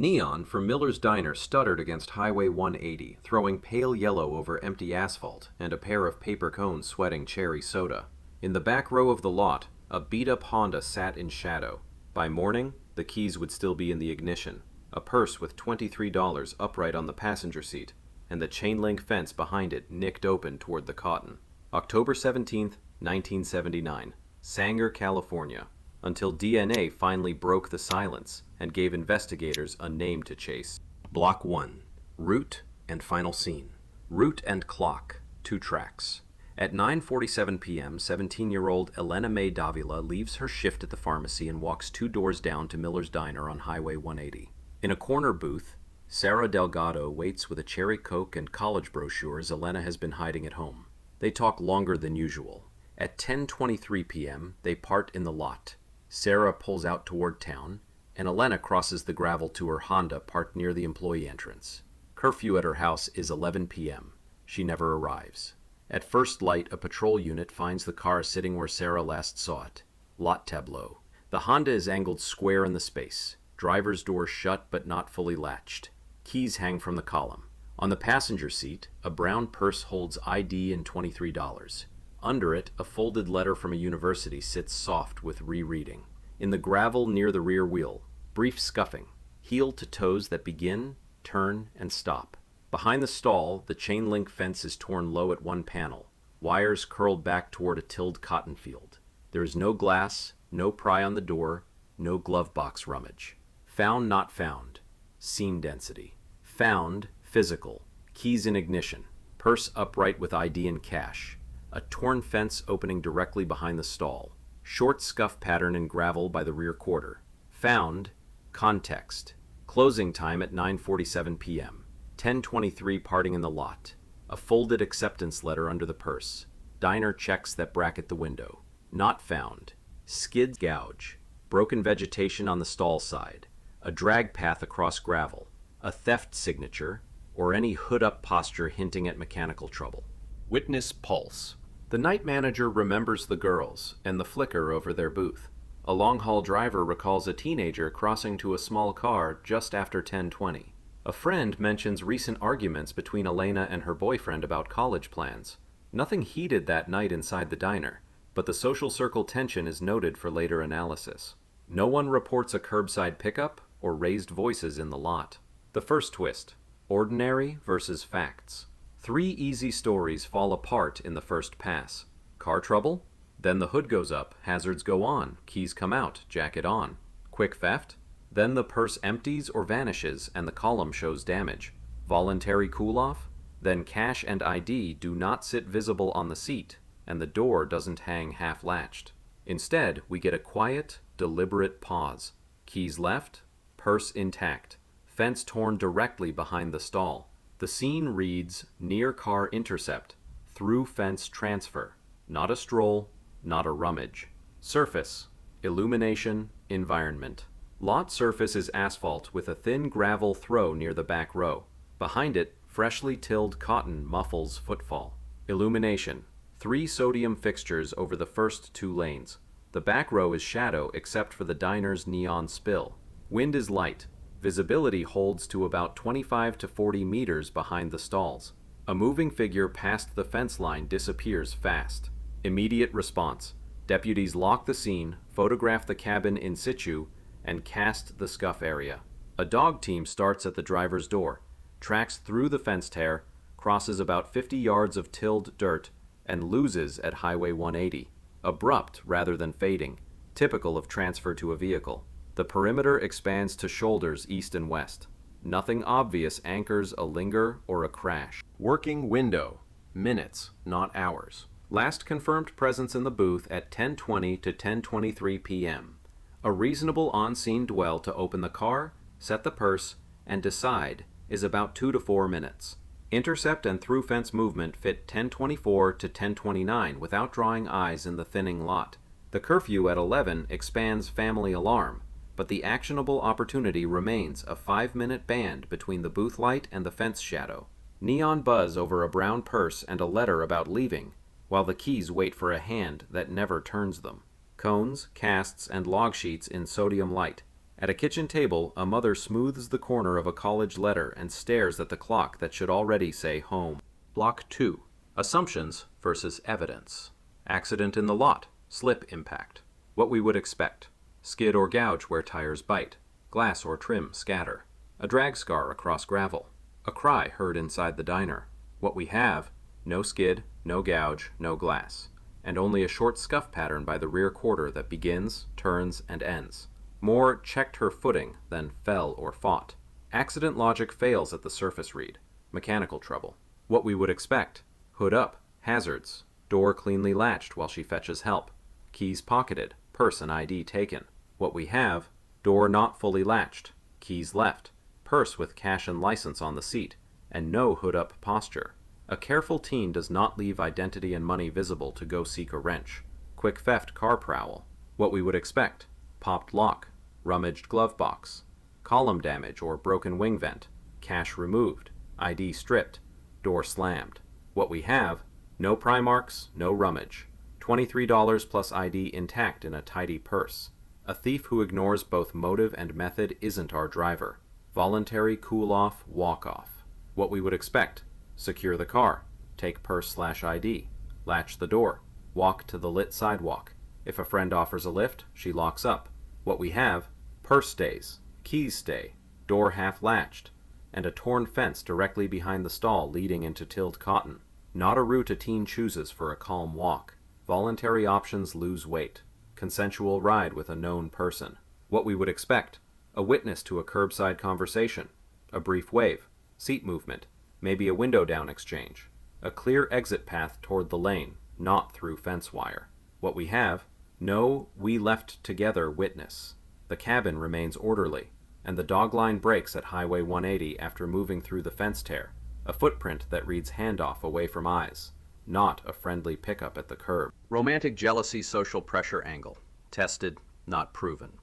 Neon from Miller's Diner stuttered against Highway 180, throwing pale yellow over empty asphalt and a pair of paper cones sweating cherry soda. In the back row of the lot, a beat-up Honda sat in shadow. By morning, the keys would still be in the ignition, a purse with $23 upright on the passenger seat, and the chain-link fence behind it nicked open toward the cotton. October 17, 1979, Sanger, California, until DNA finally broke the silence and gave investigators a name to chase. Block 1. Route and Final Scene. Route and Clock, 2 tracks. At 9:47 p.m., 17-year-old Elena Mae Davila leaves her shift at the pharmacy and walks 2 doors down to Miller's Diner on Highway 180. In a corner booth, Sarah Delgado waits with a cherry Coke and college brochures Elena has been hiding at home. They talk longer than usual. At 10:23 p.m., they part in the lot. Sarah pulls out toward town, and Elena crosses the gravel to her Honda parked near the employee entrance. Curfew at her house is 11 p.m. She never arrives. At first light, a patrol unit finds the car sitting where Sarah last saw it. Lot tableau. The Honda is angled square in the space. Driver's door shut but not fully latched. Keys hang from the column. On the passenger seat, a brown purse holds ID and $23. Under it, a folded letter from a university sits soft with rereading. In the gravel near the rear wheel, brief scuffing, heel to toes that begin, turn, and stop. Behind the stall, the chain-link fence is torn low at one panel, wires curled back toward a tilled cotton field. There is no glass, no pry on the door, no glove box rummage. Found not found. Scene density. Found, physical. Keys in ignition. Purse upright with ID and cash. A torn fence opening directly behind the stall. Short scuff pattern in gravel by the rear quarter. Found, context. Closing time at 9:47 p.m. 10:23 parting in the lot. A folded acceptance letter under the purse. Diner checks that bracket the window. Not found. Skid gouge. Broken vegetation on the stall side. A drag path across gravel. A theft signature, or any hood-up posture hinting at mechanical trouble. Witness pulse. The night manager remembers the girls and the flicker over their booth. A long-haul driver recalls a teenager crossing to a small car just after 10:20. A friend mentions recent arguments between Elena and her boyfriend about college plans. Nothing heated that night inside the diner, but the social circle tension is noted for later analysis. No one reports a curbside pickup or raised voices in the lot. The first twist: ordinary versus facts. 3 easy stories fall apart in the first pass. Car trouble? Then the hood goes up, hazards go on, keys come out, jacket on. Quick theft? Then the purse empties or vanishes and the column shows damage. Voluntary cool-off? Then cash and ID do not sit visible on the seat, and the door doesn't hang half-latched. Instead, we get a quiet, deliberate pause. Keys left, purse intact, fence torn directly behind the stall. The scene reads near car intercept, through fence transfer. Not a stroll, not a rummage. Surface, illumination, environment. Lot surface is asphalt with a thin gravel throw near the back row. Behind it, freshly tilled cotton muffles footfall. Illumination, 3 sodium fixtures over the first 2 lanes. The back row is shadow except for the diner's neon spill. Wind is light. Visibility holds to about 25 to 40 meters behind the stalls. A moving figure past the fence line disappears fast. Immediate response. Deputies lock the scene, photograph the cabin in situ, and cast the scuff area. A dog team starts at the driver's door, tracks through the fence tear, crosses about 50 yards of tilled dirt, and loses at Highway 180. Abrupt rather than fading, typical of transfer to a vehicle. The perimeter expands to shoulders east and west. Nothing obvious anchors a linger or a crash. Working window. Minutes, not hours. Last confirmed presence in the booth at 10:20 to 10:23 p.m. A reasonable on-scene dwell to open the car, set the purse, and decide is about 2 to 4 minutes. Intercept and through fence movement fit 10:24 to 10:29 without drawing eyes in the thinning lot. The curfew at 11 expands family alarm, but the actionable opportunity remains a 5-minute band between the booth light and the fence shadow. Neon buzz over a brown purse and a letter about leaving, while the keys wait for a hand that never turns them. Cones, casts, and log sheets in sodium light. At a kitchen table, a mother smooths the corner of a college letter and stares at the clock that should already say home. Block 2. Assumptions versus evidence. Accident in the lot. Slip impact. What we would expect. Skid or gouge where tires bite. Glass or trim scatter. A drag scar across gravel. A cry heard inside the diner. What we have, no skid, no gouge, no glass, and only a short scuff pattern by the rear quarter that begins, turns, and ends. More checked her footing than fell or fought. Accident logic fails at the surface read. Mechanical trouble. What we would expect. Hood up, hazards, door cleanly latched while she fetches help. Keys pocketed, purse and ID taken. What we have, door not fully latched, keys left, purse with cash and license on the seat, and no hood-up posture. A careful teen does not leave identity and money visible to go seek a wrench. Quick theft car prowl. What we would expect. Popped lock, rummaged glove box, column damage or broken wing vent, cash removed, ID stripped, door slammed. What we have, no pry marks, no rummage. $23 plus ID intact in a tidy purse. A thief who ignores both motive and method isn't our driver. Voluntary cool-off, walk-off. What we would expect. Secure the car. Take purse/ID. Latch the door. Walk to the lit sidewalk. If a friend offers a lift, she locks up. What we have. Purse stays. Keys stay. Door half latched. And a torn fence directly behind the stall leading into tilled cotton. Not a route a teen chooses for a calm walk. Voluntary options lose weight. Consensual ride with a known person. What we would expect. A witness to a curbside conversation. A brief wave. Seat movement. Maybe a window down exchange. A clear exit path toward the lane, not through fence wire. What we have. No "we left together" witness. The cabin remains orderly, and the dog line breaks at Highway 180 after moving through the fence tear. A footprint that reads handoff away from eyes. Not a friendly pickup at the curb. Romantic jealousy social pressure angle. Tested, not proven.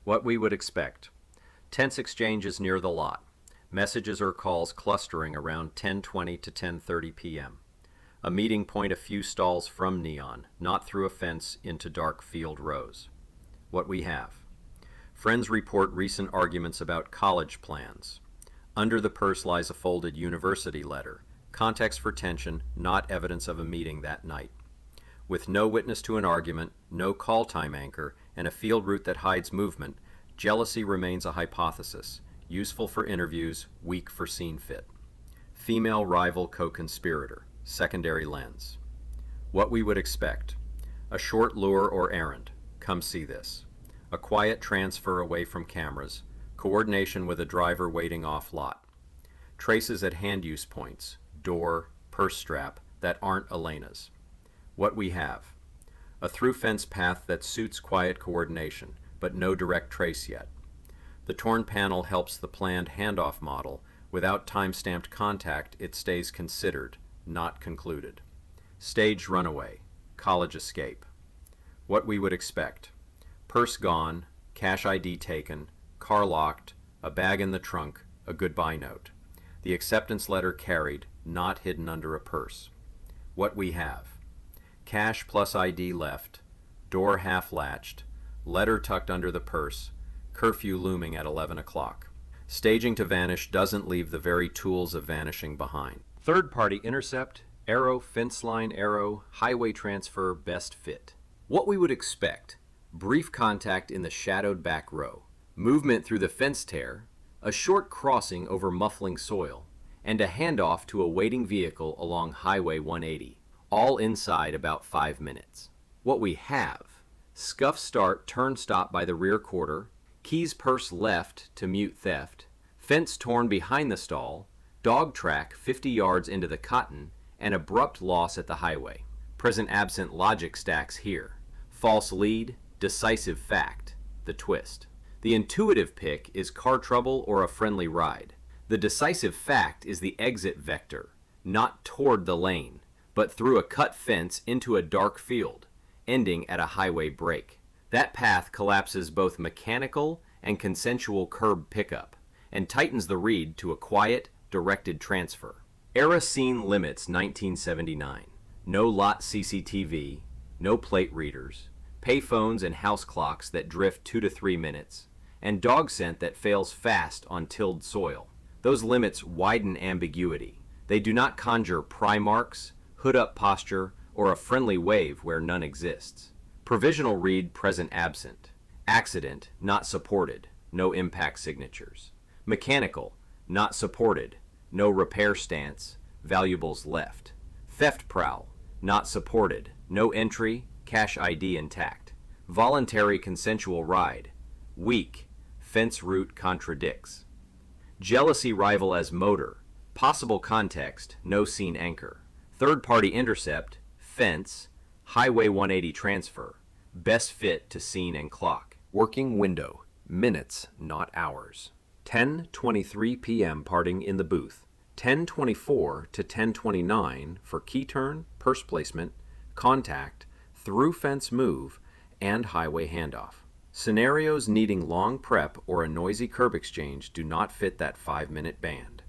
What we would expect. Tense exchanges near the lot. Messages or calls clustering around 10:20 to 10:30 p.m. A meeting point a few stalls from Neon, not through a fence into dark field rows. What we have. Friends report recent arguments about college plans. Under the purse lies a folded university letter. Context for tension, not evidence of a meeting that night. With no witness to an argument, no call time anchor, and a field route that hides movement, jealousy remains a hypothesis, useful for interviews, weak for scene fit. Female rival co-conspirator, secondary lens. What we would expect. A short lure or errand, come see this. A quiet transfer away from cameras, coordination with a driver waiting off lot. Traces at hand use points, door, purse strap, that aren't Elena's. What we have. A through fence path that suits quiet coordination, but no direct trace yet. The torn panel helps the planned handoff model. Without time-stamped contact, it stays considered, not concluded. Staged runaway, college escape. What we would expect. Purse gone, cash ID taken, car locked, a bag in the trunk, a goodbye note. The acceptance letter carried, not hidden under a purse. What we have. Cash plus ID left, door half latched, letter tucked under the purse, curfew looming at 11 o'clock. Staging to vanish doesn't leave the very tools of vanishing behind. Third-party intercept, arrow, fence line arrow, highway transfer, best fit. What we would expect. Brief contact in the shadowed back row, movement through the fence tear, a short crossing over muffling soil, and a handoff to a waiting vehicle along Highway 180, all inside about 5 minutes. What we have. Scuff start, turn stop by the rear quarter, keys purse left to mute theft, fence torn behind the stall, dog track 50 yards into the cotton, and abrupt loss at the highway. Present absent logic stacks here. False lead, decisive fact, the twist. The intuitive pick is car trouble or a friendly ride. The decisive fact is the exit vector, not toward the lane, but through a cut fence into a dark field, ending at a highway break. That path collapses both mechanical and consensual curb pickup, and tightens the read to a quiet, directed transfer. Era scene limits 1979. No lot CCTV, no plate readers, payphones and house clocks that drift 2 to 3 minutes, and dog scent that fails fast on tilled soil. Those limits widen ambiguity. They do not conjure pry marks, hood-up posture, or a friendly wave where none exists. Provisional read present absent. Accident not supported, no impact signatures. Mechanical not supported, no repair stance, valuables left. Theft prowl not supported, no entry, cash ID intact. Voluntary consensual ride, weak, fence route contradicts. Jealousy rival as motor, possible context, no scene anchor. Third-party intercept, fence, highway 180 transfer, best fit to scene and clock. Working window, minutes, not hours. 10:23 p.m. parting in the booth. 10:24 to 10:29 for key turn, purse placement, contact, through fence move, and highway handoff. Scenarios needing long prep or a noisy curb exchange do not fit that 5-minute band.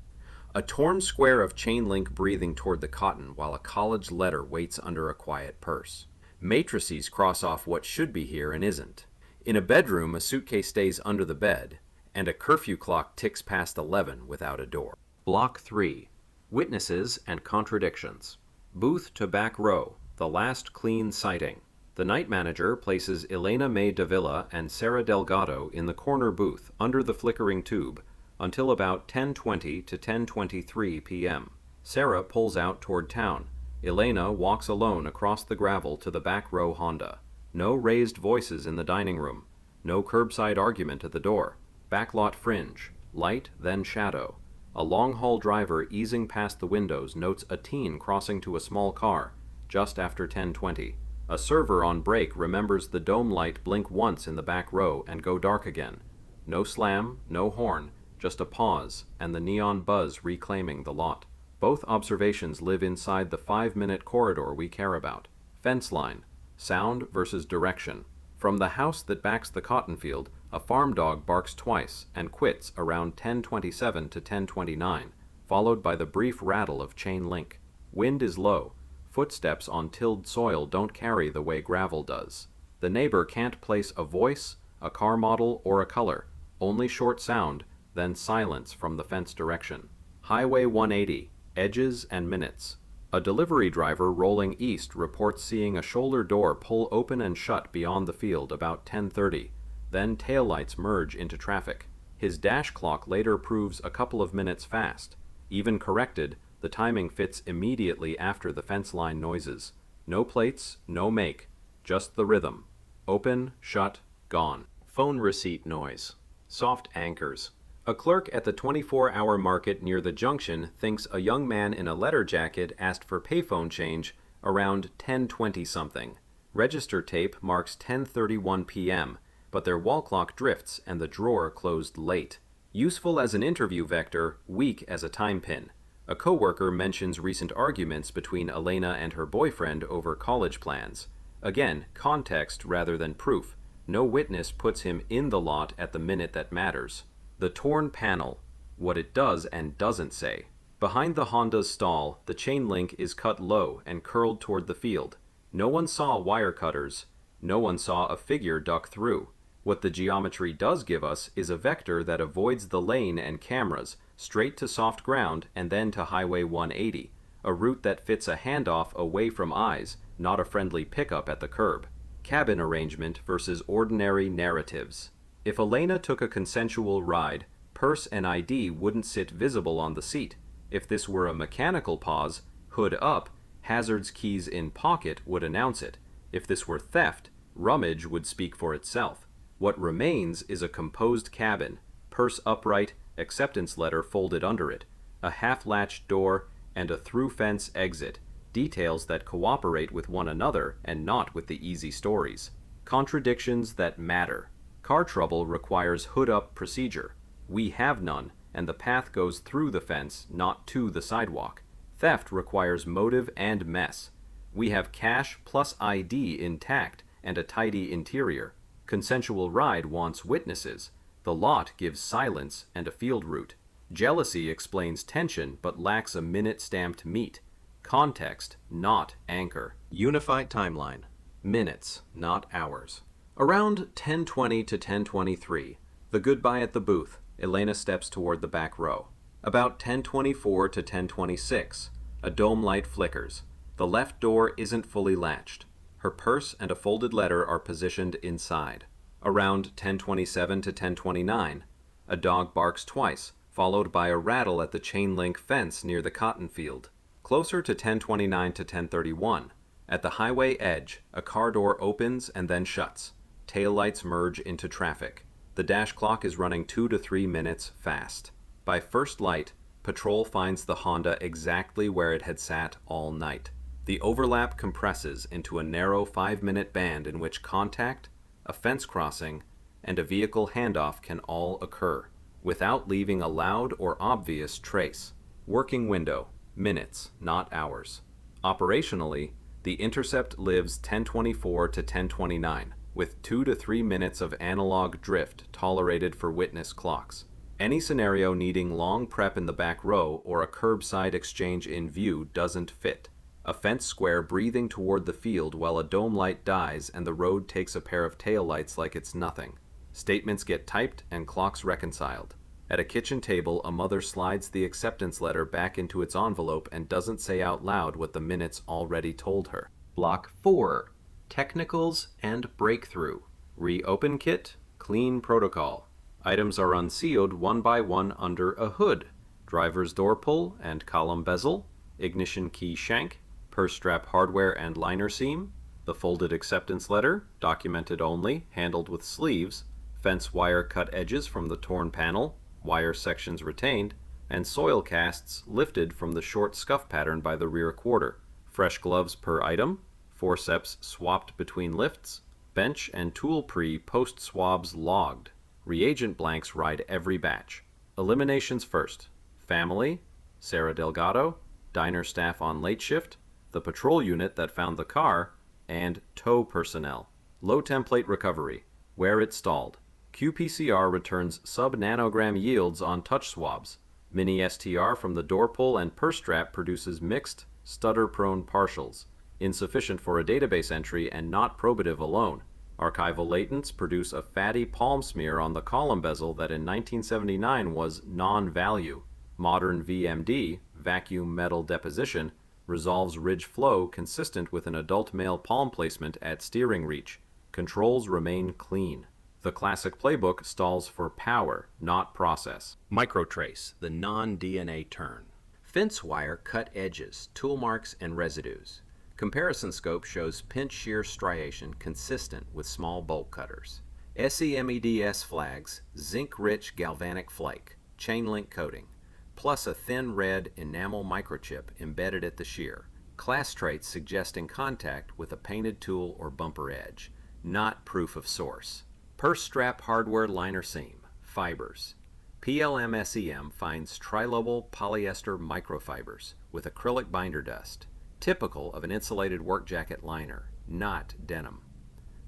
A torn square of chain link breathing toward the cotton while a college letter waits under a quiet purse. Matrices cross off what should be here and isn't. In a bedroom, a suitcase stays under the bed, and a curfew clock ticks past 11 without a door. Block 3. Witnesses and contradictions. Booth to back row, the last clean sighting. The night manager places Elena Mae Davila and Sarah Delgado in the corner booth under the flickering tube until about 10:20 to 10:23 p.m. Sarah pulls out toward town. Elena walks alone across the gravel to the back row Honda. No raised voices in the dining room. No curbside argument at the door. Backlot fringe. Light, then shadow. A long-haul driver easing past the windows notes a teen crossing to a small car just after 10:20. A server on break remembers the dome light blink once in the back row and go dark again. No slam, no horn, just a pause, and the neon buzz reclaiming the lot. Both observations live inside the 5-minute corridor we care about. Fence line. Sound versus direction. From the house that backs the cotton field, a farm dog barks twice and quits around 10:27 to 10:29, followed by the brief rattle of chain link. Wind is low. Footsteps on tilled soil don't carry the way gravel does. The neighbor can't place a voice, a car model, or a color. Only short sound, then silence from the fence direction. Highway 180, edges and minutes. A delivery driver rolling east reports seeing a shoulder door pull open and shut beyond the field about 10:30. Then taillights merge into traffic. His dash clock later proves a couple of minutes fast. Even corrected, the timing fits immediately after the fence line noises. No plates, no make, just the rhythm. Open, shut, gone. Phone receipt noise. Soft anchors. A clerk at the 24-hour market near the junction thinks a young man in a letter jacket asked for payphone change around 10:20 something. Register tape marks 10:31 p.m., but their wall clock drifts and the drawer closed late. Useful as an interview vector, weak as a time pin. A coworker mentions recent arguments between Elena and her boyfriend over college plans. Again, context rather than proof. No witness puts him in the lot at the minute that matters. The torn panel. What it does and doesn't say. Behind the Honda's stall, the chain link is cut low and curled toward the field. No one saw wire cutters. No one saw a figure duck through. What the geometry does give us is a vector that avoids the lane and cameras, straight to soft ground and then to Highway 180, a route that fits a handoff away from eyes, not a friendly pickup at the curb. Cabin arrangement versus ordinary narratives. If Elena took a consensual ride, purse and ID wouldn't sit visible on the seat. If this were a mechanical pause, hood up, hazards keys in pocket would announce it. If this were theft, rummage would speak for itself. What remains is a composed cabin, purse upright, acceptance letter folded under it, a half-latched door, and a through-fence exit, details that cooperate with one another and not with the easy stories. Contradictions that matter. Car trouble requires hood-up procedure. We have none, and the path goes through the fence, not to the sidewalk. Theft requires motive and mess. We have cash plus ID intact and a tidy interior. Consensual ride wants witnesses. The lot gives silence and a field route. Jealousy explains tension but lacks a minute-stamped meat. Context, not anchor. Unified timeline. Minutes, not hours. Around 10:20 to 10:23, The goodbye at the booth. Elena steps toward the back row. About 10:24 to 10:26. A dome light flickers. The left door isn't fully latched. Her purse and a folded letter are positioned inside. Around 10:27 to 10:29. A dog barks twice, followed by a rattle at the chain-link fence near the cotton field. Closer to 10:29 to 10:31. At the highway edge, a car door opens and then shuts. Taillights merge into traffic. The dash clock is running 2 to 3 minutes fast. By first light, patrol finds the Honda exactly where it had sat all night. The overlap compresses into a narrow 5-minute band in which contact, a fence crossing, and a vehicle handoff can all occur, without leaving a loud or obvious trace. Working window, minutes, not hours. Operationally, the intercept lives 10:24 to 10:29, with 2 to 3 minutes of analog drift tolerated for witness clocks. Any scenario needing long prep in the back row or a curbside exchange in view doesn't fit. A fence square breathing toward the field while a dome light dies and the road takes a pair of taillights like it's nothing. Statements get typed and clocks reconciled. At a kitchen table, a mother slides the acceptance letter back into its envelope and doesn't say out loud what the minutes already told her. Block 4. Technicals and breakthrough. Reopen kit, clean protocol. Items are unsealed one by one under a hood. Driver's door pull and column bezel, ignition key shank, purse strap hardware and liner seam, the folded acceptance letter, documented only, handled with sleeves, fence wire cut edges from the torn panel, wire sections retained, and soil casts lifted from the short scuff pattern by the rear quarter. Fresh gloves per item, forceps swapped between lifts, bench and tool pre-post swabs logged. Reagent blanks ride every batch. Eliminations first. Family, Sarah Delgado, diner staff on late shift, the patrol unit that found the car, and tow personnel. Low template recovery, where it stalled. qPCR returns sub-nanogram yields on touch swabs. Mini STR from the door pull and purse strap produces mixed, stutter-prone partials, insufficient for a database entry and not probative alone. Archival latents produce a fatty palm smear on the column bezel that in 1979 was non-value. Modern VMD, vacuum metal deposition, resolves ridge flow consistent with an adult male palm placement at steering reach. Controls remain clean. The classic playbook stalls for power, not process. Microtrace, the non-DNA turn. Fence wire cut edges, tool marks, and residues. Comparison scope shows pinch shear striation consistent with small bolt cutters. SEMEDS flags, zinc-rich galvanic flake, chain link coating, plus a thin red enamel microchip embedded at the shear. Class traits suggesting contact with a painted tool or bumper edge, not proof of source. Purse strap hardware liner seam, fibers. PLM-SEM finds trilobal polyester microfibers with acrylic binder dust, typical of an insulated work jacket liner, not denim.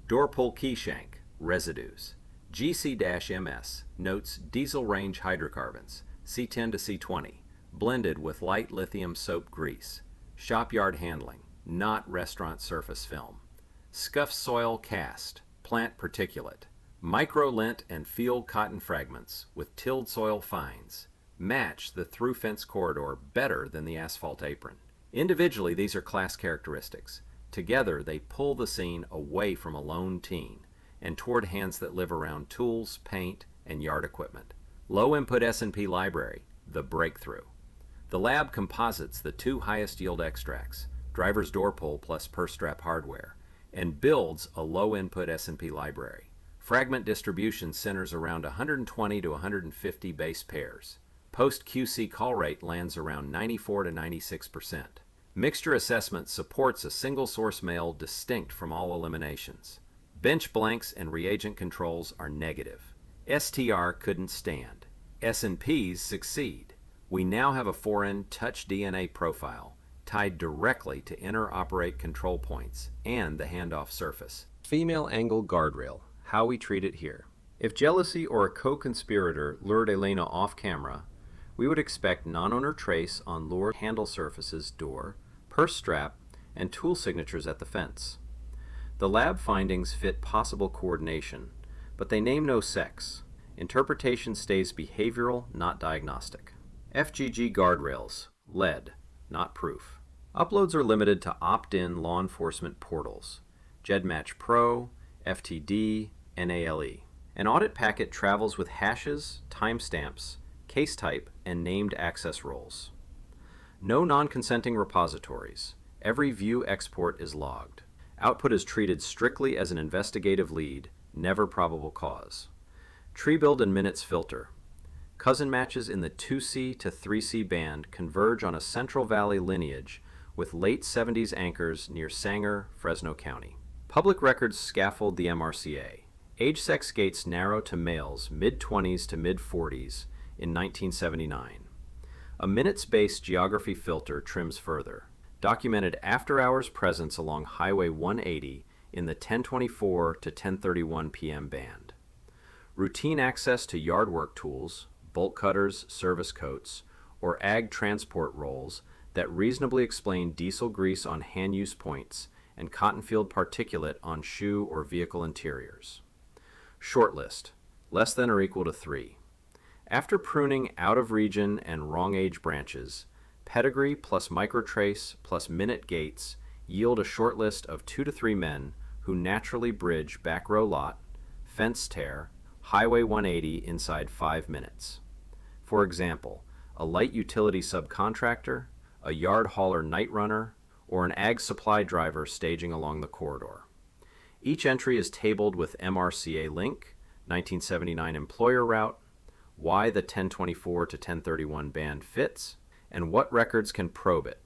Door pull key shank, residues. GC-MS notes diesel range hydrocarbons, C10 to C20, blended with light lithium soap grease. Shopyard handling, not restaurant surface film. Scuff soil cast, plant particulate. Micro-lint and field cotton fragments with tilled soil fines match the through fence corridor better than the asphalt apron. Individually, these are class characteristics. Together, they pull the scene away from a lone teen and toward hands that live around tools, paint, and yard equipment. Low input S&P library, the breakthrough. The lab composites the 2 highest yield extracts, driver's door pull plus purse strap hardware, and builds a low input S&P library. Fragment distribution centers around 120 to 150 base pairs. Post-QC call rate lands around 94 to 96%. Mixture assessment supports a single source mail distinct from all eliminations. Bench blanks and reagent controls are negative. STR couldn't stand. S&Ps succeed. We now have a foreign touch DNA profile tied directly to inter-operate control points and the handoff surface. Female angle guardrail. How we treat it here. If jealousy or a co-conspirator lured Elena off camera, we would expect non-owner trace on lured handle surfaces, door, purse strap, and tool signatures at the fence. The lab findings fit possible coordination, but they name no sex. Interpretation stays behavioral, not diagnostic. FGG guardrails, lead, not proof. Uploads are limited to opt-in law enforcement portals. GEDmatch Pro, FTD, NALE. An audit packet travels with hashes, timestamps, case type, and named access roles. No non-consenting repositories. Every view export is logged. Output is treated strictly as an investigative lead, never probable cause. Tree build and minutes filter. Cousin matches in the 2C to 3C band converge on a Central Valley lineage with late 70s anchors near Sanger, Fresno County. Public records scaffold the MRCA. Age-sex gates narrow to males mid-20s to mid-40s in 1979. A minutes-based geography filter trims further. Documented after-hours presence along Highway 180 in the 10:24 to 10:31 p.m. band. Routine access to yard work tools, bolt cutters, service coats, or ag transport rolls that reasonably explain diesel grease on hand use points and cotton field particulate on shoe or vehicle interiors. Shortlist, less than or equal to 3. After pruning out of region and wrong age branches, pedigree plus microtrace plus minute gates yield a shortlist of 2 to 3 men who naturally bridge back row lot, fence tear, Highway 180 inside 5 minutes. For example, a light utility subcontractor, a yard hauler night runner, or an ag supply driver staging along the corridor. Each entry is tabled with MRCA link, 1979 employer route, why the 10:24 to 10:31 band fits, and what records can probe it: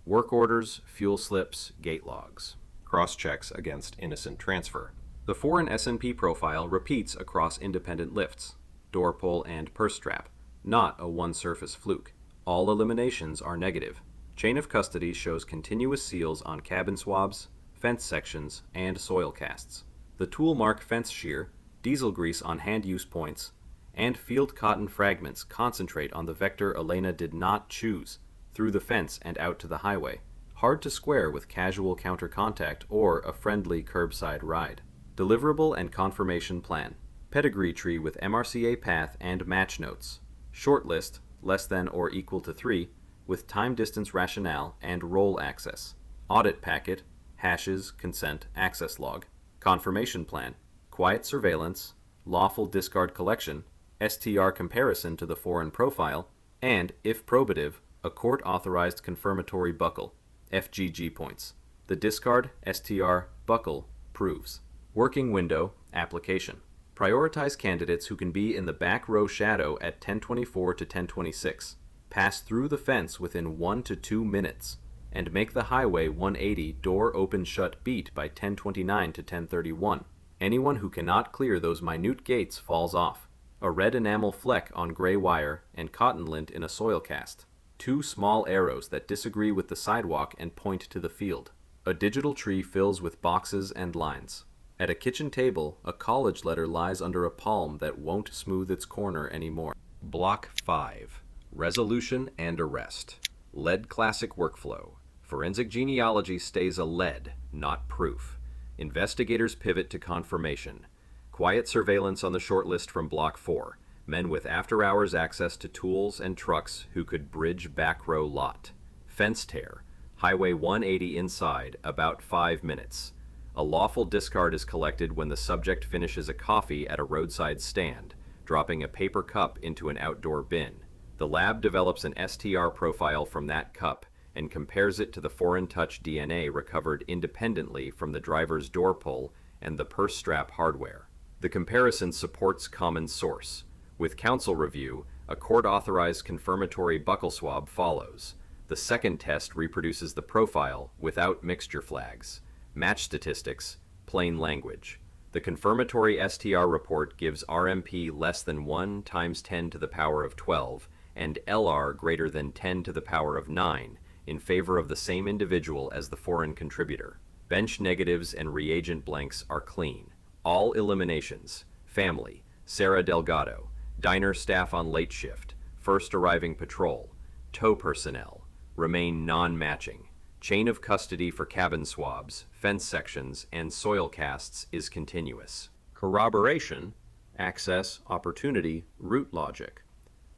work orders, fuel slips, gate logs. Cross-checks against innocent transfer. The foreign S&P profile repeats across independent lifts, door pull and purse strap, not a one-surface fluke. All eliminations are negative. Chain of custody shows continuous seals on cabin swabs, fence sections, and soil casts. The tool mark fence shear, diesel grease on hand use points, and field cotton fragments concentrate on the vector Elena did not choose, through the fence and out to the highway. Hard to square with casual counter contact or a friendly curbside ride. Deliverable and confirmation plan. Pedigree tree with MRCA path and match notes. Short list, less than or equal to 3, with time distance rationale and role access. Audit packet, hashes, consent, access log. Confirmation plan, quiet surveillance, lawful discard collection, STR comparison to the foreign profile, and, if probative, a court-authorized confirmatory buckle, FGG points. The discard STR buckle proves. Working window, application. Prioritize candidates who can be in the back row shadow at 10:24 to 10:26, pass through the fence within 1 to 2 minutes, and make the Highway 180 door open-shut beat by 10:29 to 10:31. Anyone who cannot clear those minute gates falls off. A red enamel fleck on gray wire and cotton lint in a soil cast. 2 small arrows that disagree with the sidewalk and point to the field. A digital tree fills with boxes and lines. At a kitchen table, a college letter lies under a palm that won't smooth its corner anymore. Block 5. Resolution and arrest. Lead classic workflow. Forensic genealogy stays a lead, not proof. Investigators pivot to confirmation. Quiet surveillance on the shortlist from Block 4. Men with after-hours access to tools and trucks who could bridge back row lot. Fence tear. Highway 180 inside, about 5 minutes. A lawful discard is collected when the subject finishes a coffee at a roadside stand, dropping a paper cup into an outdoor bin. The lab develops an STR profile from that cup and compares it to the foreign touch DNA recovered independently from the driver's door pull and the purse strap hardware. The comparison supports common source. With counsel review, a court-authorized confirmatory buckle swab follows. The second test reproduces the profile without mixture flags. Match statistics, plain language. The confirmatory STR report gives RMP less than 1 times 10 to the power of 12 and LR greater than 10 to the power of 9 in favor of the same individual as the foreign contributor. Bench negatives and reagent blanks are clean. All eliminations, family, Sarah Delgado, diner staff on late shift, first arriving patrol, tow personnel, remain non-matching. Chain of custody for cabin swabs, fence sections, and soil casts is continuous. Corroboration, Access, opportunity, route logic.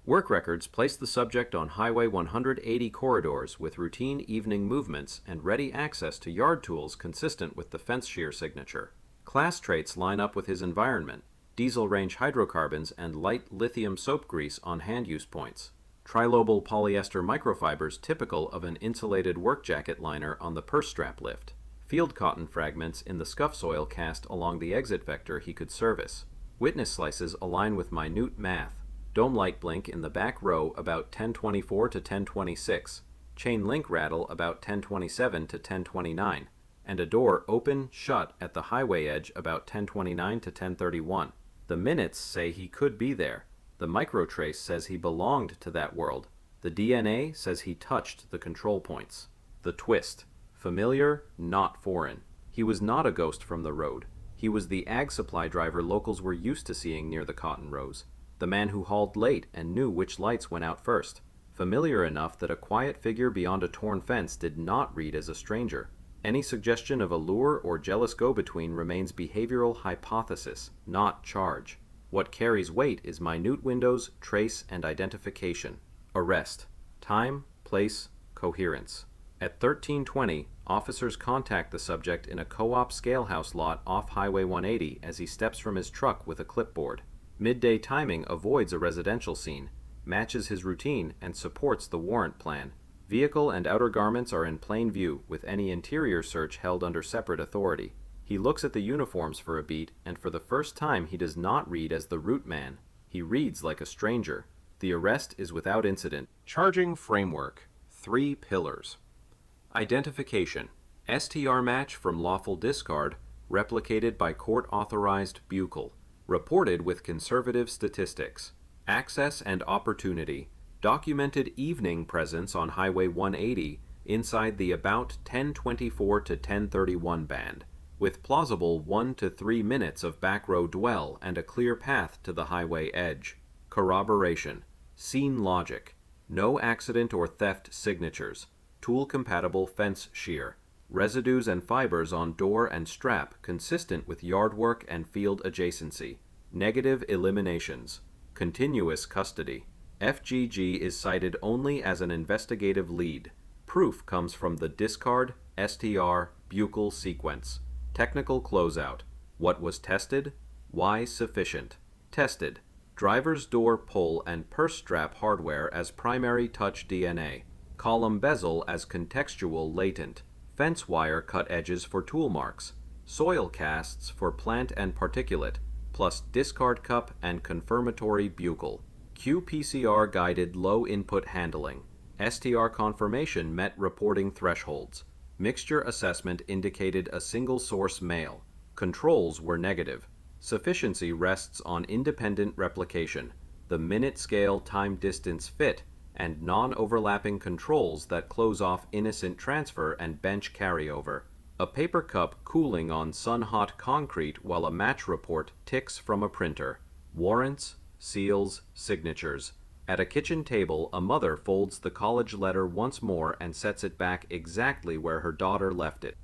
Work records place the subject on Highway 180 corridors with routine evening movements and ready access to yard tools consistent with the fence shear signature. Class traits line up with his environment: diesel range hydrocarbons and light lithium soap grease on hand use points. Trilobal polyester microfibers typical of an insulated work jacket liner on the purse strap lift. Field cotton fragments in the scuff soil cast along the exit vector he could service. Witness slices align with minute math. Dome light blink in the back row about 1024 to 1026. Chain link rattle about 1027 to 1029. And a door open, shut at the highway edge about 1029 to 1031. The minutes say he could be there. The microtrace says he belonged to that world. The DNA says he touched the control points. The twist. Familiar, not foreign. He was not a ghost from the road. He was the ag supply driver locals were used to seeing near the cotton rows. The man who hauled late and knew which lights went out first. Familiar enough that a quiet figure beyond a torn fence did not read as a stranger. Any suggestion of a lure or jealous go-between remains behavioral hypothesis, not charge. What carries weight is minute windows, trace, and identification. Arrest. Time, place, coherence. At 13:20, officers contact the subject in a co-op scalehouse lot off Highway 180 as he steps from his truck with a clipboard. Midday timing avoids a residential scene, matches his routine, and supports the warrant plan. Vehicle and outer garments are in plain view, with any interior search held under separate authority. He looks at the uniforms for a beat, and for the first time he does not read as the route man. He reads like a stranger. The arrest is without incident. Charging framework. 3 pillars. Identification. STR match from lawful discard, replicated by court-authorized buccal. Reported with conservative statistics. Access and opportunity. Documented evening presence on Highway 180 inside the about 1024 to 1031 band, with plausible 1 to 3 minutes of back row dwell and a clear path to the highway edge. Corroboration. Scene logic. No accident or theft signatures. Tool-compatible fence shear. Residues and fibers on door and strap consistent with yard work and field adjacency. Negative eliminations. Continuous custody. FGG is cited only as an investigative lead. Proof comes from the discard, STR, buccal sequence. Technical closeout. What was tested? Why sufficient? Tested. Driver's door pull and purse strap hardware as primary touch DNA. Column bezel as contextual latent. Fence wire cut edges for tool marks. Soil casts for plant and particulate, plus discard cup and confirmatory buccal. qPCR guided low input handling. STR confirmation met reporting thresholds. Mixture assessment indicated a single source male. Controls were negative. Sufficiency rests on independent replication, the minute scale time distance fit, and non-overlapping controls that close off innocent transfer and bench carryover. A paper cup cooling on sun-hot concrete while a match report ticks from a printer. Warrants, seals, signatures. At a kitchen table, a mother folds the college letter once more and sets it back exactly where her daughter left it.